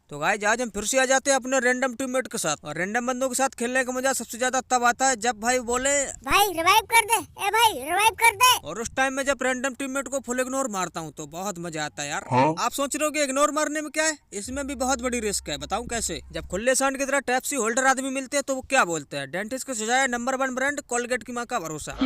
तो गाइस आज हम फिर से आ जाते हैं अपने रैंडम टीममेट के साथ। और रैंडम बंदों के साथ खेलने का मजा सबसे ज्यादा तब आता है जब भाई बोले भाई रिवाइव कर दे, ए भाई रिवाइव कर दे। और उस टाइम में जब रैंडम टीममेट को फुल इग्नोर मारता हूँ तो बहुत मजा आता है यार। आप सोच रहे हो कि इग्नोर मारने में क्या है, इसमें भी बहुत बड़ी रिस्क है। बताऊं कैसे? जब खुले सांड की तरह टैप्सी होल्डर आदमी मिलते हैं तो वो क्या बोलते हैं, डेंटिस्ट को सजाया नंबर 1 ब्रांड, कोलगेट की माँ का भरोसा।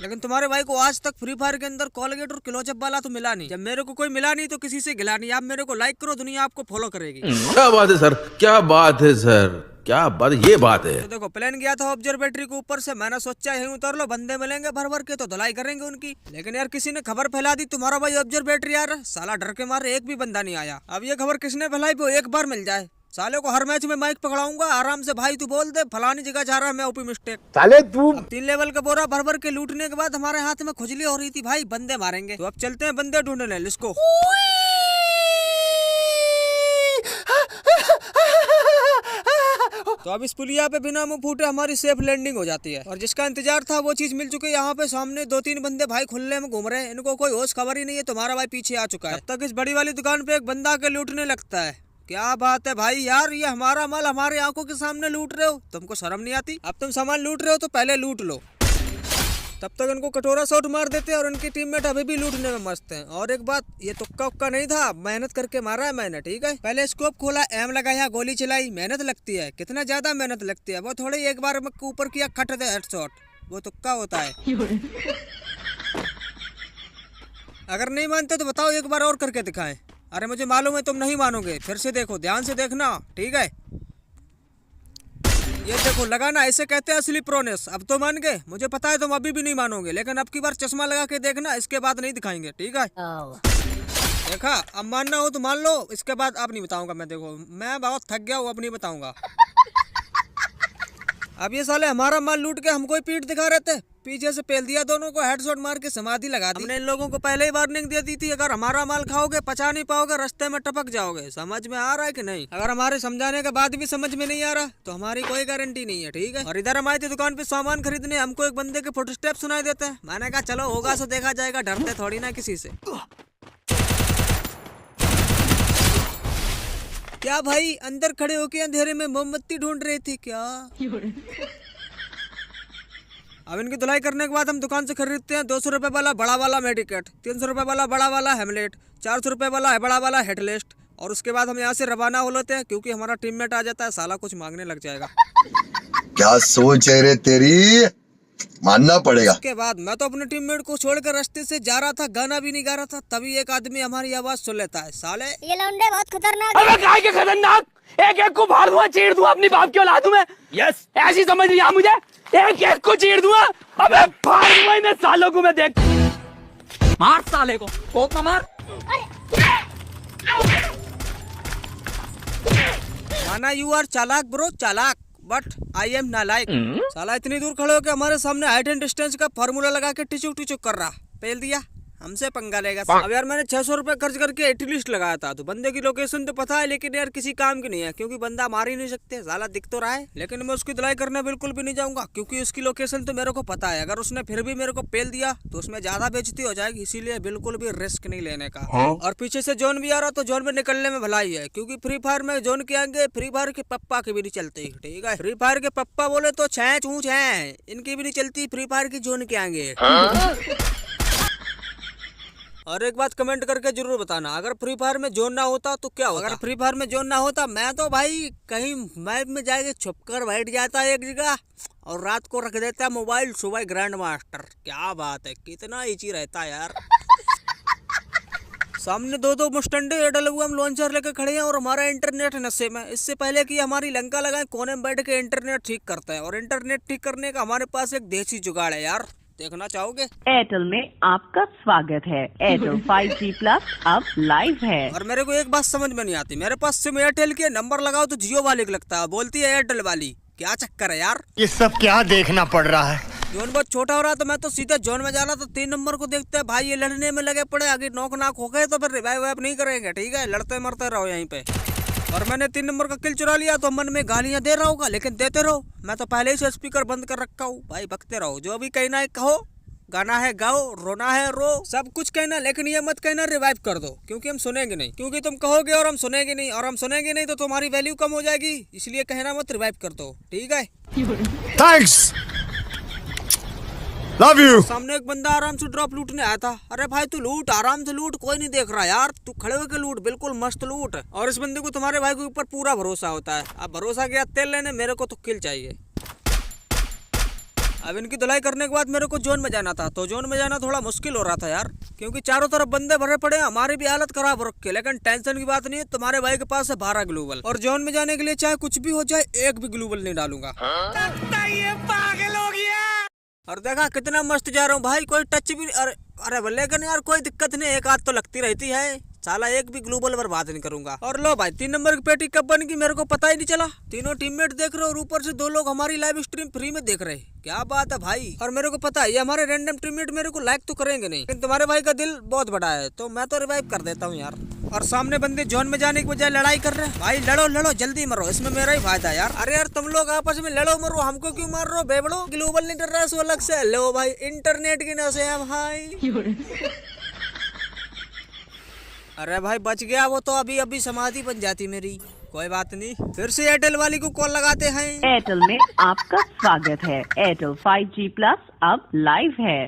लेकिन तुम्हारे भाई को आज तक फ्री फायर के अंदर कोलगेट और क्लोजअप वाला तो मिला नहीं। जब मेरे को कोई मिला नहीं तो किसी से गिला नहीं। आप मेरे को लाइक करो, दुनिया आपको फॉलो करेगी। क्या बात है सर, क्या बात है सर, क्या बात, ये बात है। तो देखो प्लान गया था ऑब्जर्वेटरी के ऊपर से, मैंने सोचा यहीं उतर लो, बंदे मिलेंगे भर भर के तो धुलाई करेंगे उनकी। लेकिन यार किसी ने खबर फैला दी तुम्हारा भाई ऑब्जर्वेटरी यार, साला डर के मारे एक भी बंदा नहीं आया। अब ये खबर किसने फैलाई वो एक बार मिल जाए, साले को हर मैच में माइक पकड़ाऊंगा आराम से। भाई तू बोल दे फलानी जगह जा रहा है मैं, ओपी मिस्टेक। साले तू 3 लेवल का बोरा भर भर के लूटने के बाद हमारे हाथ में खुजली हो रही थी, भाई बंदे मारेंगे। तो अब चलते हैं बंदे ढूंढने, लिस्को। तो अब इस पुलिया पे बिना मुंह फूटे हमारी सेफ लैंडिंग हो जाती है। और जिसका इंतजार था वो चीज मिल चुकी है। यहाँ पे सामने 2-3 बंदे भाई खुले में घूम रहे हैं, इनको कोई होश खबर ही नहीं है। तुम्हारा भाई पीछे आ चुका है। तब तक इस बड़ी वाली दुकान पे एक बंदा आके लूटने लगता है। क्या बात है भाई यार, ये हमारा माल हमारे आंखों के सामने लूट रहे हो, तुमको शर्म नहीं आती? अब तुम सामान लूट रहे हो तो पहले लूट लो। तब तक इनको कटोरा शॉट मार देते हैं और इनकी टीममेट अभी भी लूटने में मस्त हैं। और एक बात, ये तुक्का उक्का नहीं था, मेहनत करके मारा है मैंने, ठीक है। पहले स्कोप खोला, एम लगाया, गोली चलाई, मेहनत लगती है, कितना ज्यादा मेहनत लगती है। वो थोड़ी एक बार ऊपर किया खट दे हेडशॉट, वो तुक्का होता है। अगर नहीं मानते तो बताओ, एक बार और करके दिखाएं। अरे मुझे मालूम है तुम नहीं मानोगे, फिर से देखो, ध्यान से देखना, ठीक है। ये देखो लगाना, ऐसे कहते हैं असली प्रोनेस। अब तो मान गए, मुझे पता है तुम अभी भी नहीं मानोगे, लेकिन अब की बार चश्मा लगा के देखना, इसके बाद नहीं दिखाएंगे, ठीक है। देखा, अब मानना हो तो मान लो, इसके बाद अब नहीं बताऊंगा मैं। देखो मैं बहुत थक गया हूँ, अब नहीं बताऊंगा। अब ये साले हमारा माल लूट के हमको ही पीठ दिखा रहे थे, पीछे से पेल दिया दोनों को, हेडशॉट मार के समाधि लगा दी। हमने इन लोगों को पहले ही वार्निंग दे दी थी, अगर हमारा माल खाओगे पचा नहीं पाओगे, रास्ते में टपक जाओगे। समझ में आ रहा है कि नहीं? अगर हमारे समझाने के बाद भी समझ में नहीं आ रहा तो हमारी कोई गारंटी नहीं है, ठीक है। और इधर हम आए थे दुकान पे सामान खरीदने, हमको एक बंदे के फुटस्टेप सुनाई देते हैं। मैंने कहा चलो होगा सो देखा जाएगा, डरते थोड़ी ना किसी से। क्या भाई अंदर खड़े होके अंधेरे में मोमबत्ती ढूंढ रही थी क्या? अब इनकी धुलाई करने के बाद हम दुकान से खरीदते हैं 200 रुपए वाला बड़ा वाला मेडिकेट, 300 रुपए वाला बड़ा वाला हेमलेट, 400 रुपए वाला बड़ा वाला हेडलिस्ट। और उसके बाद हम यहाँ से रवाना हो लेते हैं, क्योंकि हमारा टीममेट आ जाता है, साला कुछ मांगने लग जाएगा। क्या सोच है रे तेरी, मानना पड़ेगा। उसके बाद मैं तो अपने टीममेट को छोड़कर रास्ते से जा रहा था, गाना भी नहीं गा रहा था, तभी एक आदमी हमारी आवाज सुन लेता है। साले ये लौंडे बहुत खतरनाक अबे काय के खतरनाक, एक एक को फाड़ दूंगा, चीर दूंगा, अपनी बाप की औलाद हूं मैं। यस ऐसी समझ नहीं आ मुझे, एक एक को चीर दूंगा, अबे फाड़ दूंगा इन सालों को मैं। देख मार साले को, कोक ना मार। माना यू आर चालाक ब्रो, चालाक, बट आई एम नालायक। साला इतनी दूर खड़े होकर हमारे सामने हाइट एंड डिस्टेंस का फार्मूला लगा के टिचुक टिचुक कर रहा, पेल दिया, हमसे पंगा लेगा। अब यार मैंने 600 रुपए खर्च करके एटलिस्ट लगाया था, तो बंदे की लोकेशन तो पता है, लेकिन यार किसी काम की नहीं है, क्योंकि बंदा मार ही नहीं सकते, साला दिख तो रहा है। लेकिन मैं उसकी धुलाई करने बिल्कुल भी नहीं जाऊंगा, क्योंकि उसकी लोकेशन तो मेरे को पता है। अगर उसने फिर भी मेरे को पेल दिया तो उसमें ज्यादा बेइज्जती हो जाएगी, इसीलिए बिल्कुल भी रिस्क नहीं लेने का। और पीछे से जोन भी आ रहा तो जोन में निकलने में भलाई है, क्योंकि फ्री फायर में जोन के आगे फ्री फायर के पप्पा की भी नहीं चलती, ठीक है। फ्री फायर के पप्पा बोले तो छह चूच है, इनकी भी नहीं चलती फ्री फायर की जोन के आगे। और एक बात कमेंट करके जरूर बताना, अगर फ्री फायर में जोन ना होता तो क्या होता? अगर फ्री फायर में जोन ना होता, मैं तो भाई कहीं मैप में जाके छुपकर बैठ जाता एक जगह और रात को रख देता मोबाइल, सुबह ग्रैंड मास्टर। क्या बात है, कितना इजी रहता है यार। सामने दो मुस्टंडे AWM लॉन्चर लेकर खड़े हैं और हमारा इंटरनेट नशे में। इससे पहले कि हमारी लंका लगाए, कोने में बैठ के इंटरनेट ठीक करते हैं। और इंटरनेट ठीक करने का हमारे पास एक देसी जुगाड़ है यार, देखना चाहोगे? एयरटेल में आपका स्वागत है। एयरटेल 5G प्लस अब लाइव है। और मेरे को एक बात समझ में नहीं आती, मेरे पास सिम एयरटेल की नंबर लगाओ तो जियो वाले को लगता है, बोलती है एयरटेल वाली। क्या चक्कर है यार, ये सब क्या देखना पड़ रहा है। जोन बहुत छोटा हो रहा तो मैं तो सीधे जोन में जा रहा था, 3 नंबर को देखते हैं भाई ये लड़ने में लगे पड़े, आगे नॉक नाक हो गए तो फिर रिवाइव वाइव नहीं करेंगे, ठीक है, लड़ते मरते रहो यहीं पे। और मैंने 3 नंबर का किल चुरा लिया तो मन में गालियां दे रहा होगा, लेकिन देते रहो, मैं तो पहले ही से स्पीकर बंद कर रखा हूँ। भाई बकते रहो, जो भी कहना है कहो, गाना है गाओ, रोना है रो, सब कुछ कहना, लेकिन ये मत कहना रिवाइव कर दो, क्योंकि हम सुनेंगे नहीं, क्योंकि तुम कहोगे और हम सुनेंगे नहीं, और हम सुनेंगे नहीं तो तुम्हारी वैल्यू कम हो जाएगी, इसलिए कहना मत रिवाइव कर दो, ठीक है? Thanks, love you. सामने एक बंदा आराम से ड्रॉप लूटने आया था। अरे भाई तू लूट, आराम से लूट, कोई नहीं देख रहा यार, तू खड़े होकर लूट, बिल्कुल मस्त लूट। और इस बंदे को तुम्हारे भाई के ऊपर पूरा भरोसा होता है। अब भरोसा गया तेल लेने, मेरे को तो किल चाहिए। अब इनकी धुलाई करने के बाद मेरे को जोन में जाना था, तो जोन में जाना थोड़ा मुश्किल हो रहा था यार, क्योंकि चारों तरफ बंदे भरे पड़े, हमारी भी हालत खराब हो रखी है। लेकिन टेंशन की बात नहीं है, तुम्हारे भाई के पास है 12 ग्लोबल, और जोन में जाने के लिए चाहे कुछ भी हो जाए, एक भी ग्लोबल नहीं डालूंगा। पागल हो गया। और देखा कितना मस्त जा रहा हूँ भाई, कोई टच भी। अरे लेकिन यार कोई दिक्कत नहीं, एक आध तो लगती रहती है, साला एक भी ग्लोबल बर्बाद नहीं करूंगा। और लो भाई 3 नंबर की पेटी कब बन गई मेरे को पता ही नहीं चला। तीनों टीममेट देख रहे और ऊपर से 2 लोग हमारी लाइव स्ट्रीम फ्री में देख रहे, क्या बात है भाई। और मेरे को पता है ये हमारे रैंडम टीममेट मेरे को लाइक तो करेंगे नहीं, लेकिन तुम्हारे भाई का दिल बहुत बड़ा है, तो मैं तो रिवाइव कर देता हूँ यार। और सामने बंदे जोन में जाने की बजाय लड़ाई कर रहे हैं। भाई लड़ो लड़ो, जल्दी मरो, इसमें मेरा ही फायदा यार। अरे यार तुम लोग आपस में लड़ो मरो, हमको क्यों मार रहे हो बेबड़ो? ग्लोबल नहीं डर रहा है सो अलग से। लो भाई इंटरनेट की नशे है भाई। अरे भाई बच गया वो, तो अभी अभी समाधि बन जाती मेरी। कोई बात नहीं, फिर से एयरटेल वाली को कॉल लगाते हैं। एयरटेल में आपका स्वागत है। एयरटेल 5G प्लस अब लाइव है।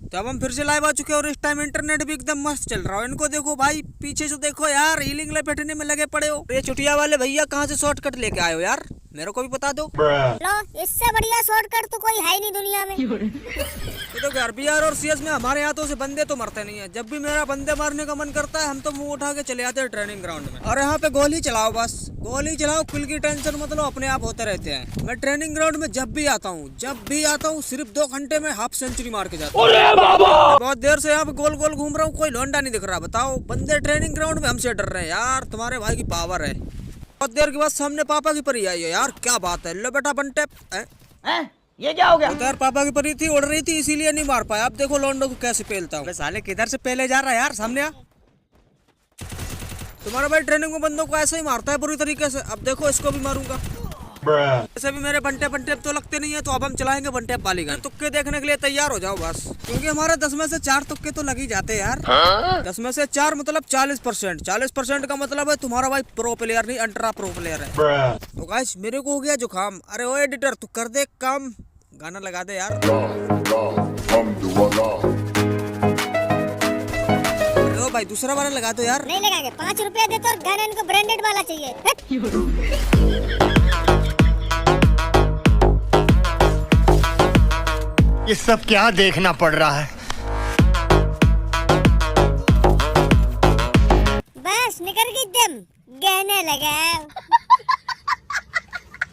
तो अब हम फिर से लाइव आ चुके हैं और इस टाइम इंटरनेट भी एकदम मस्त चल रहा है। इनको देखो भाई, पीछे से देखो यार, हीलिंग ले बैठने में लगे पड़े हो। ये चुटिया वाले भैया कहाँ से शॉर्टकट लेके आए हो यार, मेरे को भी बता दो। लो, इससे बढ़िया शॉर्टकट तो कोई है ही नहीं दुनिया में। ये तो घर BR और CS में हमारे हाथों से बंदे तो मरते नहीं है। जब भी मेरा बंदे मारने का मन करता है, हम तो मुंह उठा के चले आते हैं ट्रेनिंग ग्राउंड में। और यहाँ पे गोली चलाओ, बस गोली चलाओ, किल की टेंशन मतलब अपने आप होते रहते हैं। मैं ट्रेनिंग ग्राउंड में जब भी आता हूँ सिर्फ 2 घंटे में हाफ सेंचुरी मार के जाता हूँ। बहुत देर से यहाँ पे गोल गोल घूम रहा हूँ, कोई लौंडा नहीं दिख रहा। बताओ, बंदे ट्रेनिंग ग्राउंड में हमसे डर रहे हैं यार, तुम्हारे भाई की पावर है। बहुत देर के बाद सामने पापा की परी आई है यार, क्या बात है। लो बेटा वन टैप। ये क्या हो गया? यार पापा की परी थी, उड़ रही थी, इसीलिए नहीं मार पाया। अब देखो लौंडो को कैसे पेलता हूँ। साले किधर से पहले जा रहा है यार, सामने आ। तुम्हारा भाई ट्रेनिंग में बंदों को ऐसे ही मारता है बुरी तरीके से। अब देखो इसको भी मारूंगा। ऐसे भी मेरे बंटे तो लगते नहीं है, तो अब हम चलाएंगे बंटे वाली गन। तुक्के देखने के लिए तैयार हो जाओ बस, क्योंकि हमारे 10 में से 4 तुक्के तो लग ही जाते हैं यार। 10 में से 4 मतलब 40%। 40% का मतलब है तुम्हारा भाई प्रो प्लेयर नहीं, अल्ट्रा प्रो प्लेयर है। तो गाइस मेरे को हो गया जुकाम। अरे ओ एडिटर तू कर दे काम, गाना लगा दे यार। ओ भाई दूसरा वाला लगा दो यार। नहीं लगाएंगे, 5 रुपया दे तो, और गाना इनको ब्रांडेड वाला चाहिए। ये सब क्या देखना पड़ रहा है? बस निकल गई दम, गहने लगा।